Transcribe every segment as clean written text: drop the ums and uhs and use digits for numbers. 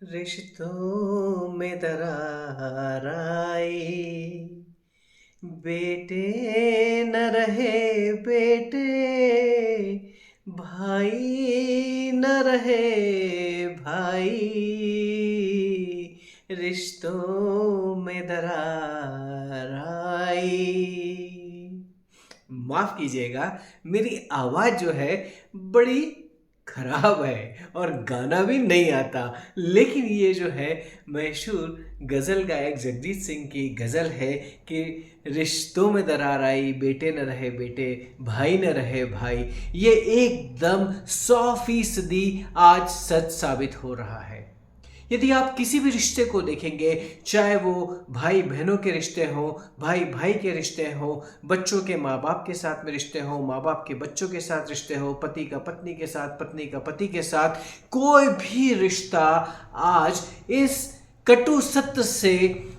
रिश्तों में दरार आई, बेटे न रहे बेटे, भाई न रहे भाई, रिश्तों में दरार आई। माफ कीजिएगा, मेरी आवाज जो है बड़ी खराब है और गाना भी नहीं आता। लेकिन ये जो है मशहूर गज़ल गायक जगजीत सिंह की गज़ल है कि रिश्तों में दरार आई, बेटे न रहे बेटे, भाई न रहे भाई। ये एकदम 100% आज सच साबित हो रहा है। यदि आप किसी भी रिश्ते को देखेंगे, चाहे वो भाई बहनों के रिश्ते हों, भाई भाई के रिश्ते हों, बच्चों के माँ बाप के साथ में रिश्ते हों, माँ बाप के बच्चों के साथ रिश्ते हों, पति का पत्नी के साथ, पत्नी का पति के साथ, कोई भी रिश्ता आज इस कटु सत्य से,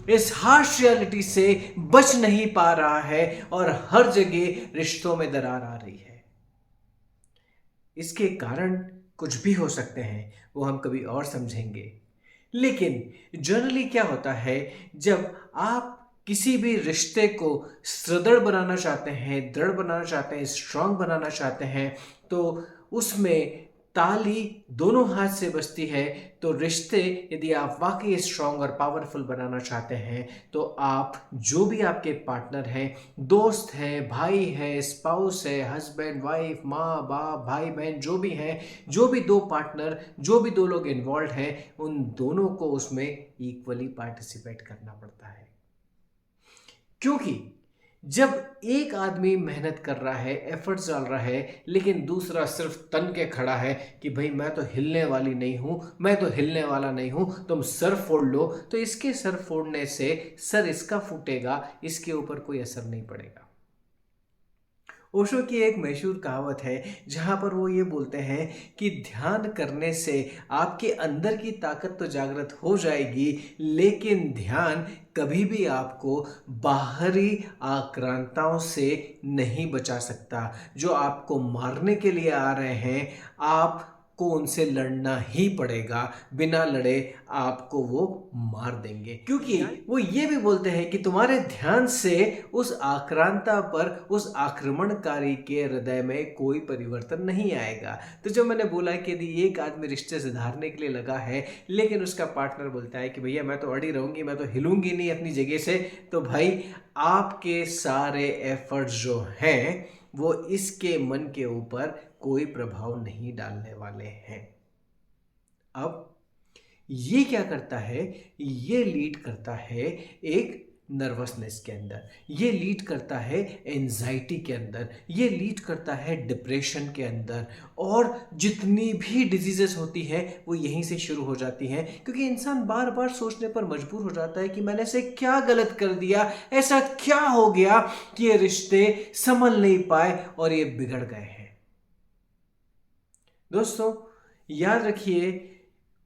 इस हार्श रियलिटी से बच नहीं पा रहा है और हर जगह रिश्तों में दरार आ रही है। इसके कारण कुछ भी हो सकते हैं, वो हम कभी और समझेंगे। लेकिन जनरली क्या होता है, जब आप किसी भी रिश्ते को सुदृढ़ बनाना चाहते हैं, दृढ़ बनाना चाहते हैं, स्ट्रांग बनाना चाहते हैं, तो उसमें ताली दोनों हाथ से बजती है। तो रिश्ते यदि आप वाकई स्ट्रांग और पावरफुल बनाना चाहते हैं, तो आप जो भी आपके पार्टनर हैं, दोस्त हैं, भाई है, स्पाउस है, हस्बैंड वाइफ, माँ बाप, भाई बहन, जो भी हैं, जो भी दो पार्टनर, जो भी दो लोग इन्वॉल्व हैं, उन दोनों को उसमें इक्वली पार्टिसिपेट करना पड़ता है। क्योंकि जब एक आदमी मेहनत कर रहा है, एफर्ट्स डाल रहा है, लेकिन दूसरा सिर्फ तन के खड़ा है कि भाई मैं तो हिलने वाली नहीं हूं, मैं तो हिलने वाला नहीं हूं, तुम सर फोड़ लो, तो इसके सर फोड़ने से सर इसका फूटेगा, इसके ऊपर कोई असर नहीं पड़ेगा। ओशो की एक मशहूर कहावत है जहाँ पर वो ये बोलते हैं कि ध्यान करने से आपके अंदर की ताकत तो जागृत हो जाएगी, लेकिन ध्यान कभी भी आपको बाहरी आक्रांताओं से नहीं बचा सकता। जो आपको मारने के लिए आ रहे हैं, आपको उनसे लड़ना ही पड़ेगा। बिना लड़े आपको वो मार देंगे, क्योंकि वो ये भी बोलते हैं कि तुम्हारे ध्यान से उस आक्रांता पर, उस आक्रमणकारी के हृदय में कोई परिवर्तन नहीं आएगा। तो जो मैंने बोला कि यदि एक आदमी रिश्ते सुधारने के लिए लगा है, लेकिन उसका पार्टनर बोलता है कि भैया मैं तो अड़ी रहूंगी, मैं तो हिलूंगी नहीं अपनी जगह से, तो भाई आपके सारे एफर्ट्स जो हैं वो इसके मन के ऊपर कोई प्रभाव नहीं डालने वाले हैं। अब ये क्या करता है, ये लीड करता है एक नर्वसनेस के अंदर, ये लीड करता है एंजाइटी के अंदर, ये लीड करता है डिप्रेशन के अंदर, और जितनी भी डिजीजेस होती हैं वो यहीं से शुरू हो जाती हैं। क्योंकि इंसान बार बार सोचने पर मजबूर हो जाता है कि मैंने ऐसे क्या गलत कर दिया, ऐसा क्या हो गया कि ये रिश्ते संभल नहीं पाए और ये बिगड़ गए हैं। दोस्तों याद रखिए,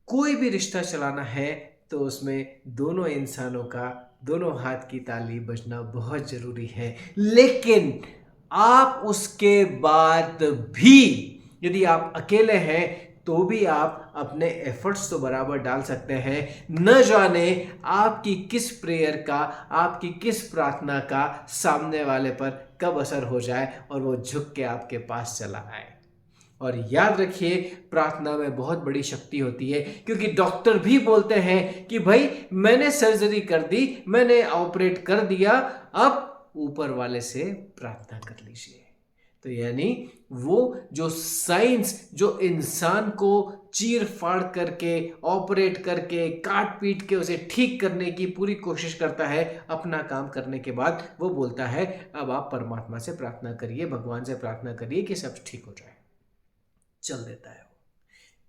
कोई भी रिश्ता चलाना है तो उसमें दोनों इंसानों का, दोनों हाथ की ताली बजना बहुत जरूरी है। लेकिन आप उसके बाद भी, यदि आप अकेले हैं तो भी आप अपने एफर्ट्स तो बराबर डाल सकते हैं। न जाने आपकी किस प्रेयर का, आपकी किस प्रार्थना का सामने वाले पर कब असर हो जाए और वो झुक के आपके पास चला आए। और याद रखिए, प्रार्थना में बहुत बड़ी शक्ति होती है, क्योंकि डॉक्टर भी बोलते हैं कि भाई मैंने सर्जरी कर दी, मैंने ऑपरेट कर दिया, अब ऊपर वाले से प्रार्थना कर लीजिए। तो यानी वो जो साइंस, जो इंसान को चीर फाड़ करके, ऑपरेट करके, काट पीट के उसे ठीक करने की पूरी कोशिश करता है, अपना काम करने के बाद वो बोलता है अब आप परमात्मा से प्रार्थना करिए, भगवान से प्रार्थना करिए कि सब ठीक हो जाए, चल देता है वो।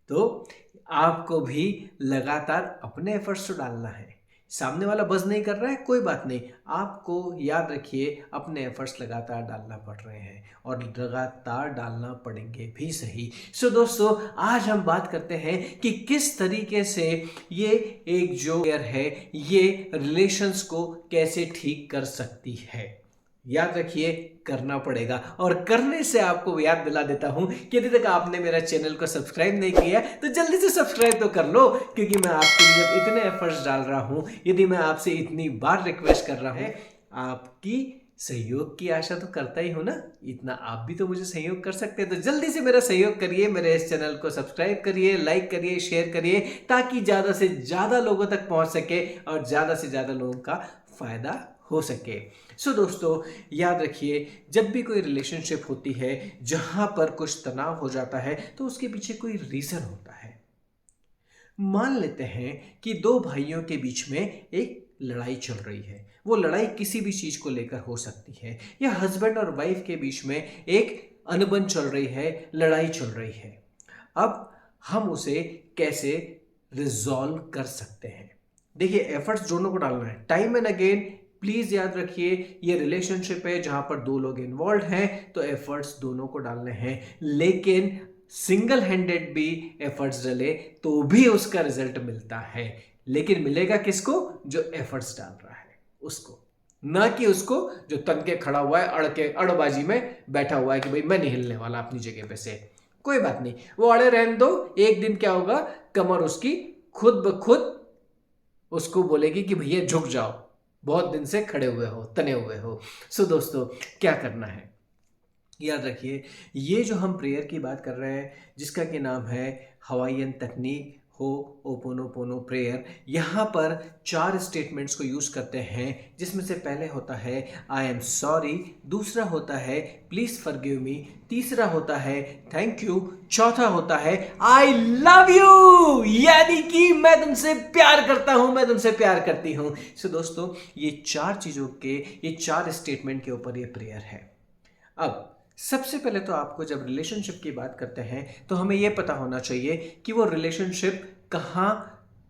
तो आपको भी लगातार अपने एफर्ट्स तो डालना है। सामने वाला बस नहीं कर रहा है, कोई बात नहीं, आपको याद रखिए अपने एफर्ट्स लगातार डालना पड़ रहे हैं और लगातार डालना पड़ेंगे भी सही। सो दोस्तों, आज हम बात करते हैं कि किस तरीके से ये एक जो है ये रिलेशंस को कैसे ठीक कर सकती है। याद रखिए, करना पड़ेगा। और करने से आपको याद दिला देता हूं कि यदि तक आपने मेरा चैनल को सब्सक्राइब नहीं किया तो जल्दी से सब्सक्राइब तो कर लो, क्योंकि मैं आपके लिए जब इतने एफर्ट्स डाल रहा हूं, यदि मैं आपसे इतनी बार रिक्वेस्ट कर रहा हूं, आपकी सहयोग की आशा तो करता ही हूं ना, इतना आप भी तो मुझे सहयोग कर सकते हैं। तो जल्दी से मेरा सहयोग करिए, मेरे इस चैनल को सब्सक्राइब करिए, लाइक करिए, शेयर करिए, ताकि ज़्यादा से ज़्यादा लोगों तक पहुंच सके और ज़्यादा से ज़्यादा लोगों का फायदा हो सके। दोस्तों, याद रखिए, जब भी कोई रिलेशनशिप होती है जहां पर कुछ तनाव हो जाता है तो उसके पीछे कोई रीजन होता है। मान लेते हैं कि दो भाइयों के बीच में एक लड़ाई चल रही है। वो लड़ाई किसी भी चीज को लेकर हो सकती है, या हस्बैंड और वाइफ के बीच में एक अनबन चल रही है, लड़ाई चल रही है। अब हम उसे कैसे रिजॉल्व कर सकते हैं? देखिए, एफर्ट्स दोनों को डालना है, टाइम एंड अगेन। प्लीज याद रखिए, ये रिलेशनशिप है जहां पर दो लोग इन्वॉल्व हैं, तो एफर्ट्स दोनों को डालने हैं। लेकिन सिंगल हैंडेड भी एफर्ट्स डाले तो भी उसका रिजल्ट मिलता है, लेकिन मिलेगा किसको? जो एफर्ट्स डाल रहा है उसको, ना कि उसको जो तन के खड़ा हुआ है, अड़बाजी में बैठा हुआ है कि भाई मैं नहीं हिलने वाला अपनी जगह पे से। कोई बात नहीं, वो अड़े रहने दो। एक दिन क्या होगा, कमर उसकी खुद ब खुद उसको बोलेगी कि भैया झुक जाओ, बहुत दिन से खड़े हुए हो, तने हुए हो। दोस्तों, क्या करना है? याद रखिए, ये जो हम प्रेयर की बात कर रहे हैं, जिसका कि नाम है हवाईयन तकनीक हो ओपोनोपोनो प्रेयर, यहाँ पर 4 स्टेटमेंट्स को यूज करते हैं, जिसमें से पहले होता है आई एम सॉरी, दूसरा होता है प्लीज फॉरगिव मी, तीसरा होता है थैंक यू, चौथा होता है आई लव यू, यानी कि मैं तुमसे प्यार करता हूं, मैं तुमसे प्यार करती हूं। दोस्तों, ये 4 चीजों के, ये 4 स्टेटमेंट के ऊपर ये प्रेयर है। अब सबसे पहले तो आपको जब रिलेशनशिप की बात करते हैं तो हमें यह पता होना चाहिए कि वो रिलेशनशिप कहाँ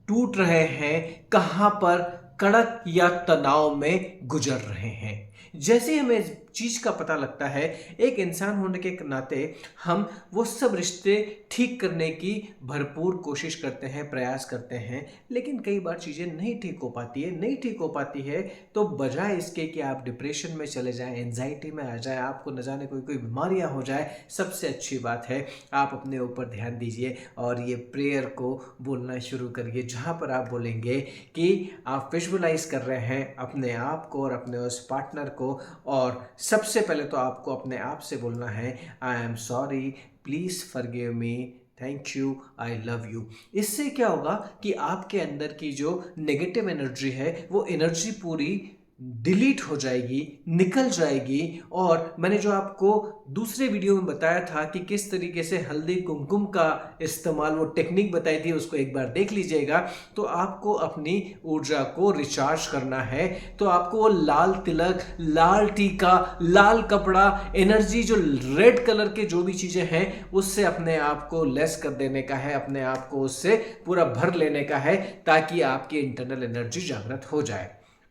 टूट रहे हैं, कहाँ पर कड़क या तनाव में गुजर रहे हैं। जैसे ही हमें इस चीज का पता लगता है, एक इंसान होने के नाते हम वो सब रिश्ते ठीक करने की भरपूर कोशिश करते हैं, प्रयास करते हैं, लेकिन कई बार चीजें नहीं ठीक हो पाती है। नहीं ठीक हो पाती है तो बजाय इसके कि आप डिप्रेशन में चले जाएं, एंजाइटी में आ जाए, आपको न जाने कोई बीमारियां हो जाए, सबसे अच्छी बात है आप अपने ऊपर ध्यान दीजिए और ये प्रेयर को बोलना शुरू करिए, जहां पर आप बोलेंगे कि आप विजुअलाइज कर रहे हैं अपने आप को और अपने उस पार्टनर को, और सबसे पहले तो आपको अपने आप से बोलना है I am sorry, please forgive me, thank you, I love you. इससे क्या होगा कि आपके अंदर की जो नेगेटिव एनर्जी है वो एनर्जी पूरी डिलीट हो जाएगी, निकल जाएगी। और मैंने जो आपको दूसरे वीडियो में बताया था कि किस तरीके से हल्दी कुमकुम का इस्तेमाल, वो टेक्निक बताई थी, उसको एक बार देख लीजिएगा। तो आपको अपनी ऊर्जा को रिचार्ज करना है, तो आपको वो लाल तिलक, लाल टीका, लाल कपड़ा, एनर्जी, जो रेड कलर के जो भी चीजें हैं, उससे अपने आप को लेस कर देने का है, अपने आप को उससे पूरा भर लेने का है, ताकि आपकी इंटरनल एनर्जी जागृत हो जाए।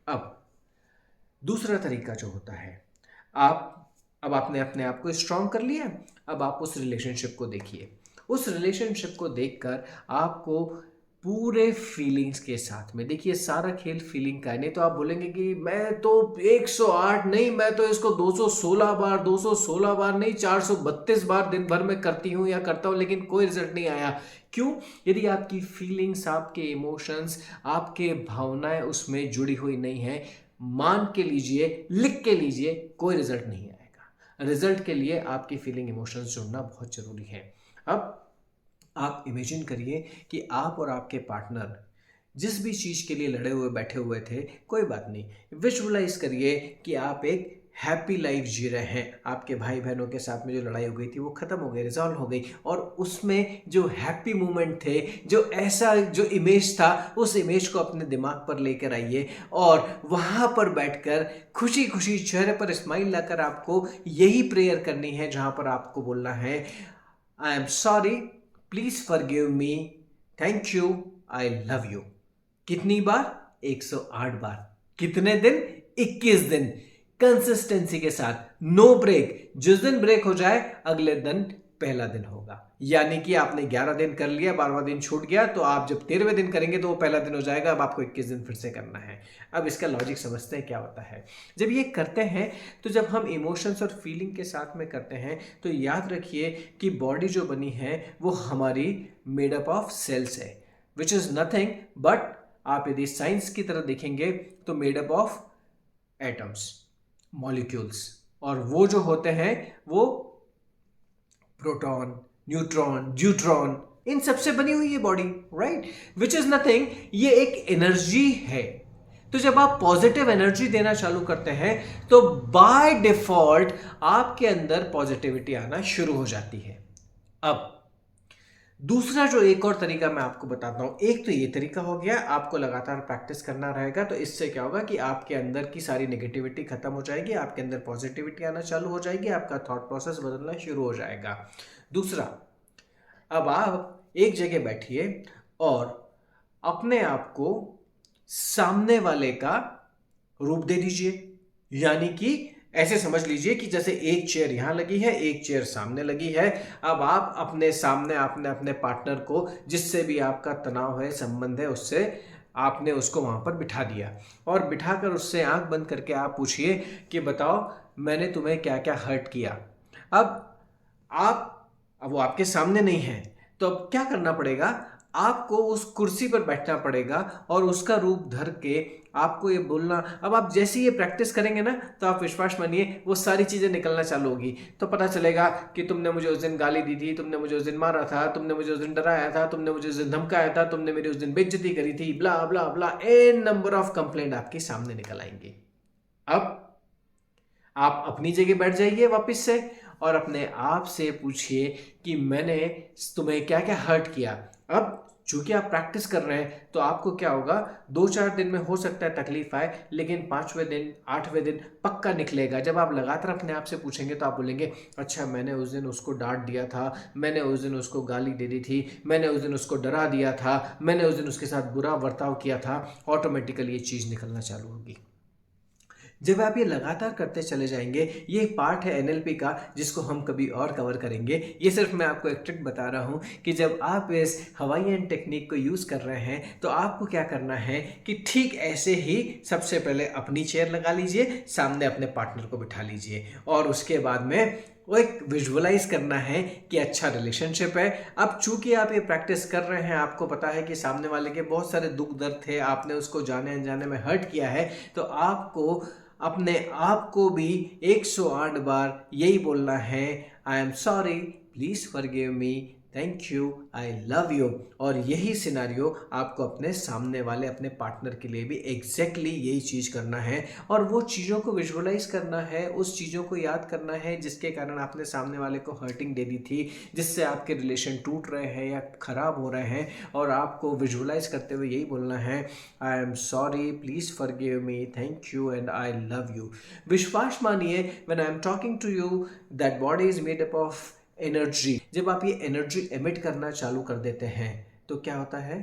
अब दूसरा तरीका जो होता है, अब आपने अपने आप को स्ट्रांग कर लिया, अब आप उस रिलेशनशिप को देखिए। उस रिलेशनशिप को देखकर आपको पूरे फीलिंग्स के साथ में, देखिए सारा खेल फीलिंग का है। नहीं तो आप बोलेंगे कि मैं तो 108 नहीं, मैं तो इसको 216 बार, 216 बार नहीं, 432 बार दिन भर में करती हूँ या करता हूँ, लेकिन कोई रिजल्ट नहीं आया। क्यों? यदि आपकी फीलिंग्स, आपके इमोशंस, आपके भावनाएं उसमें जुड़ी हुई नहीं है, मान के लीजिए, लिख के लीजिए, कोई रिजल्ट नहीं आएगा। रिजल्ट के लिए आपकी फीलिंग, इमोशंस जुड़ना बहुत जरूरी है। अब आप इमेजिन करिए कि आप और आपके पार्टनर जिस भी चीज के लिए लड़े हुए बैठे हुए थे, कोई बात नहीं, विजुअलाइज करिए कि आप एक हैप्पी लाइफ जी रहे हैं। आपके भाई बहनों के साथ में जो लड़ाई हो गई थी वो खत्म हो गई, रिजॉल्व हो गई, और उसमें जो हैप्पी मोमेंट थे, जो ऐसा जो इमेज था, उस इमेज को अपने दिमाग पर लेकर आइए और वहां पर बैठकर खुशी खुशी चेहरे पर स्माइल लाकर आपको यही प्रेयर करनी है, जहां पर आपको बोलना है I am sorry, please forgive me, thank you, I love you. कितनी बार? 108 बार। कितने दिन? 21 दिन, कंसिस्टेंसी के साथ, नो ब्रेक। जिस दिन ब्रेक हो जाए अगले दिन पहला दिन होगा। यानी कि आपने 11 दिन कर लिया, 12वां दिन छूट गया, तो आप जब 13वें दिन करेंगे तो वो पहला दिन हो जाएगा। अब आपको 21 दिन फिर से करना है। अब इसका लॉजिक समझते हैं क्या होता है। जब ये करते हैं तो जब हम इमोशंस और फीलिंग के साथ में करते हैं तो याद रखिए कि बॉडी जो बनी है वो हमारी मेड अप ऑफ सेल्स है, विच इज़ नथिंग बट, आप यदि साइंस की तरह देखेंगे तो made up of atoms, molecules, और वो जो होते हैं वो प्रोटॉन, न्यूट्रॉन, ड्यूट्रॉन, इन सबसे बनी हुई है body, right, which is nothing, ये एक एनर्जी है। तो जब आप पॉजिटिव एनर्जी देना चालू करते हैं तो बाय डिफॉल्ट आपके अंदर पॉजिटिविटी आना शुरू हो जाती है। अब दूसरा जो एक और तरीका मैं आपको बताता हूं, एक तो ये तरीका हो गया, आपको लगातार प्रैक्टिस करना रहेगा, तो इससे क्या होगा कि आपके अंदर की सारी नेगेटिविटी खत्म हो जाएगी, आपके अंदर पॉजिटिविटी आना चालू हो जाएगी, आपका थॉट प्रोसेस बदलना शुरू हो जाएगा। दूसरा, अब आप एक जगह बैठिए और अपने आप को सामने वाले का रूप दे दीजिए। यानी कि ऐसे समझ लीजिए कि जैसे एक चेयर यहां लगी है, एक चेयर सामने लगी है। अब आप अपने सामने आपने अपने पार्टनर को, जिससे भी आपका तनाव है, संबंध है, उससे आपने उसको वहां पर बिठा दिया और बिठाकर उससे आंख बंद करके आप पूछिए कि बताओ मैंने तुम्हें क्या क्या हर्ट किया। अब वो आपके सामने नहीं है, तो अब क्या करना पड़ेगा, आपको उस कुर्सी पर बैठना पड़ेगा और उसका रूप धर के आपको ये बोलना। अब आप जैसे ये प्रैक्टिस करेंगे ना तो आप विश्वास मानिए वो सारी चीजें निकलना चालू होगी। तो पता चलेगा कि तुमने मुझे उस दिन गाली दी थी, तुमने मुझे उस दिन मारा था, तुमने मुझे उस दिन डराया था, तुमने मुझे उस दिन धमकाया था, तुमने मेरी उस दिन बेइज्जती करी थी, ब्ला ब्ला ब्ला, एन नंबर ऑफ कंप्लेंट आपके सामने निकल आएंगे। अब आप अपनी जगह बैठ जाइए वापस से और अपने आप से पूछिए कि मैंने तुम्हें क्या क्या हर्ट किया। अब चूंकि आप प्रैक्टिस कर रहे हैं तो आपको क्या होगा, 2-4 दिन में हो सकता है तकलीफ आए, लेकिन 5वें दिन 8वें दिन पक्का निकलेगा। जब आप लगातार अपने आप से पूछेंगे तो आप बोलेंगे अच्छा मैंने उस दिन उसको डांट दिया था, मैंने उस दिन उसको गाली दे दी थी, मैंने उस दिन उसको डरा दिया था, मैंने उस दिन उसके साथ बुरा बर्ताव किया था। ऑटोमेटिकली ये चीज़ निकलना चालू होगी। जब आप ये लगातार करते चले जाएंगे, ये एक पार्ट है एनएलपी का जिसको हम कभी और कवर करेंगे। ये सिर्फ मैं आपको एक ट्रिक बता रहा हूँ कि जब आप इस हवाईयन टेक्निक को यूज़ कर रहे हैं तो आपको क्या करना है कि ठीक ऐसे ही सबसे पहले अपनी चेयर लगा लीजिए, सामने अपने पार्टनर को बिठा लीजिए और उसके बाद में वो एक विजुअलाइज करना है कि अच्छा रिलेशनशिप है। अब चूंकि आप ये प्रैक्टिस कर रहे हैं, आपको पता है कि सामने वाले के बहुत सारे दुख दर्द थे, आपने उसको जाने अनजाने में हर्ट किया है, तो आपको अपने आप को भी 108 बार यही बोलना है, I am sorry, please forgive me, thank you, I love you. और यही सिनारियो आपको अपने सामने वाले अपने पार्टनर के लिए भी एग्जैक्टली यही चीज़ करना है और वो चीज़ों को विजुअलाइज करना है, उस चीज़ों को याद करना है जिसके कारण आपने सामने वाले को हर्टिंग दे दी थी, जिससे आपके रिलेशन टूट रहे हैं या खराब हो रहे हैं, और आपको विजुअलाइज करते हुए यही बोलना है, I am sorry, please forgive me, thank you and I love you. विश्वास मानिए, when I am talking to you, that body is made up of energy. जब आप ये एनर्जी एमिट करना चालू कर देते हैं तो क्या होता है,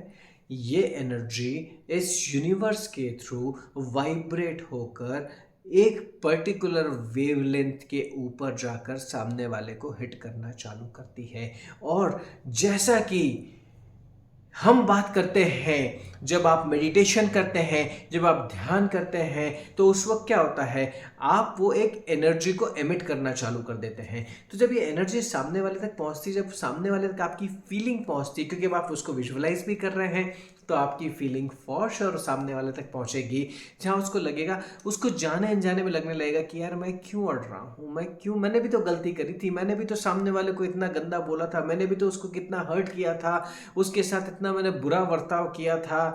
ये एनर्जी इस यूनिवर्स के थ्रू वाइब्रेट होकर एक पर्टिकुलर वेवलेंथ के ऊपर जाकर सामने वाले को हिट करना चालू करती है। और जैसा कि हम बात करते हैं, जब आप मेडिटेशन करते हैं, जब आप ध्यान करते हैं, तो उस वक्त क्या होता है, आप वो एक एनर्जी को एमिट करना चालू कर देते हैं। तो जब ये एनर्जी सामने वाले तक पहुंचती, जब सामने वाले तक आपकी फीलिंग पहुंचती, क्योंकि अब आप उसको विजुअलाइज भी कर रहे हैं, तो आपकी फीलिंग फॉर श्योर सामने वाले तक पहुंचेगी, जहां उसको लगेगा, उसको जाने अनजाने में लगने लगेगा कि यार मैं क्यों अड़ रहा हूँ, मैंने भी तो गलती करी थी, मैंने भी तो सामने वाले को इतना गंदा बोला था, मैंने भी तो उसको कितना हर्ट किया था, उसके साथ इतना मैंने बुरा बर्ताव किया था।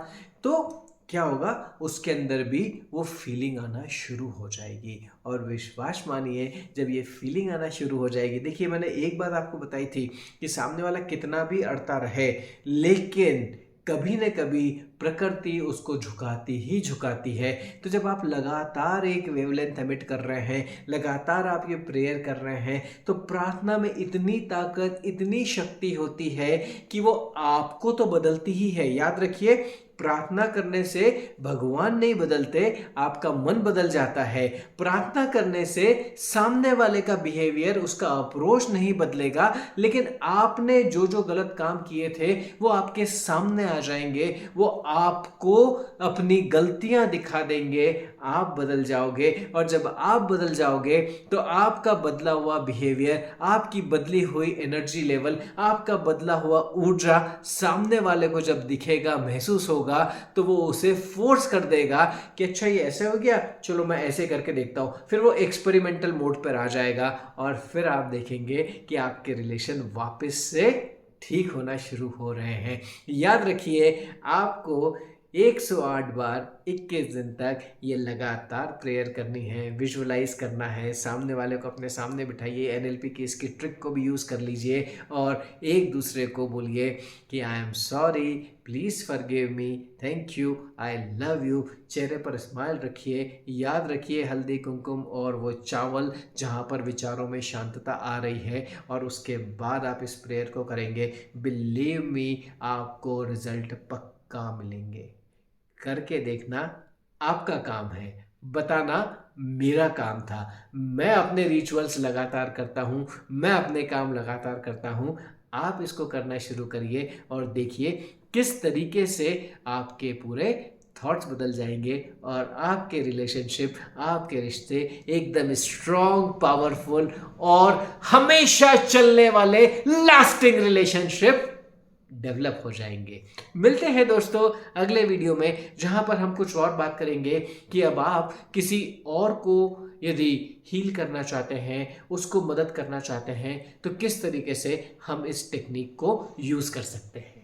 तो क्या होगा, उसके अंदर भी वो फीलिंग आना शुरू हो जाएगी। और विश्वास मानिए, जब ये फीलिंग आना शुरू हो जाएगी, देखिए मैंने एक बात आपको बताई थी कि सामने वाला कितना भी अड़ता रहे, लेकिन कभी न कभी प्रकृति उसको झुकाती ही झुकाती है। तो जब आप लगातार एक वेवलेंथ एमिट कर रहे हैं, लगातार आप ये प्रेयर कर रहे हैं, तो प्रार्थना में इतनी ताकत, इतनी शक्ति होती है कि वो आपको तो बदलती ही है। याद रखिए, प्रार्थना करने से भगवान नहीं बदलते, आपका मन बदल जाता है। प्रार्थना करने से सामने वाले का बिहेवियर, उसका अप्रोच नहीं बदलेगा, लेकिन आपने जो जो गलत काम किए थे वो आपके सामने आ जाएंगे, वो आपको अपनी गलतियां दिखा देंगे, आप बदल जाओगे। और जब आप बदल जाओगे तो आपका बदला हुआ बिहेवियर, आपकी बदली हुई एनर्जी लेवल, आपका बदला हुआ ऊर्जा सामने वाले को जब दिखेगा, महसूस होगा, तो वो उसे फोर्स कर देगा कि अच्छा ये ऐसे हो गया, चलो मैं ऐसे करके देखता हूं। फिर वो एक्सपेरिमेंटल मोड पर आ जाएगा और फिर आप देखेंगे कि आपके रिलेशन वापस से ठीक होना शुरू हो रहे हैं। याद रखिए, आपको 108 बार 21 दिन तक ये लगातार प्रेयर करनी है, विजुअलाइज करना है, सामने वाले को अपने सामने बिठाइए, एनएलपी की इसकी ट्रिक को भी यूज़ कर लीजिए और एक दूसरे को बोलिए कि आई am sorry, please forgive me, thank you, I love you. चेहरे पर स्माइल रखिए, याद रखिए हल्दी कुमकुम और वो चावल जहाँ पर विचारों में शांतता आ रही है, और उसके बाद आप इस प्रेयर को करेंगे। बिलीव मी, आपको रिजल्ट पक्का मिलेंगे। करके देखना, आपका काम है, बताना मेरा काम था। मैं अपने रिचुअल्स लगातार करता हूँ, मैं अपने काम लगातार करता हूँ। आप इसको करना शुरू करिए और देखिए किस तरीके से आपके पूरे थॉट्स बदल जाएंगे और आपके रिलेशनशिप, आपके रिश्ते एकदम स्ट्रॉन्ग, पावरफुल और हमेशा चलने वाले लास्टिंग रिलेशनशिप डेवलप हो जाएंगे। मिलते हैं दोस्तों अगले वीडियो में, जहां पर हम कुछ और बात करेंगे कि अब आप किसी और को यदि हील करना चाहते हैं, उसको मदद करना चाहते हैं, तो किस तरीके से हम इस टेक्निक को यूज कर सकते हैं।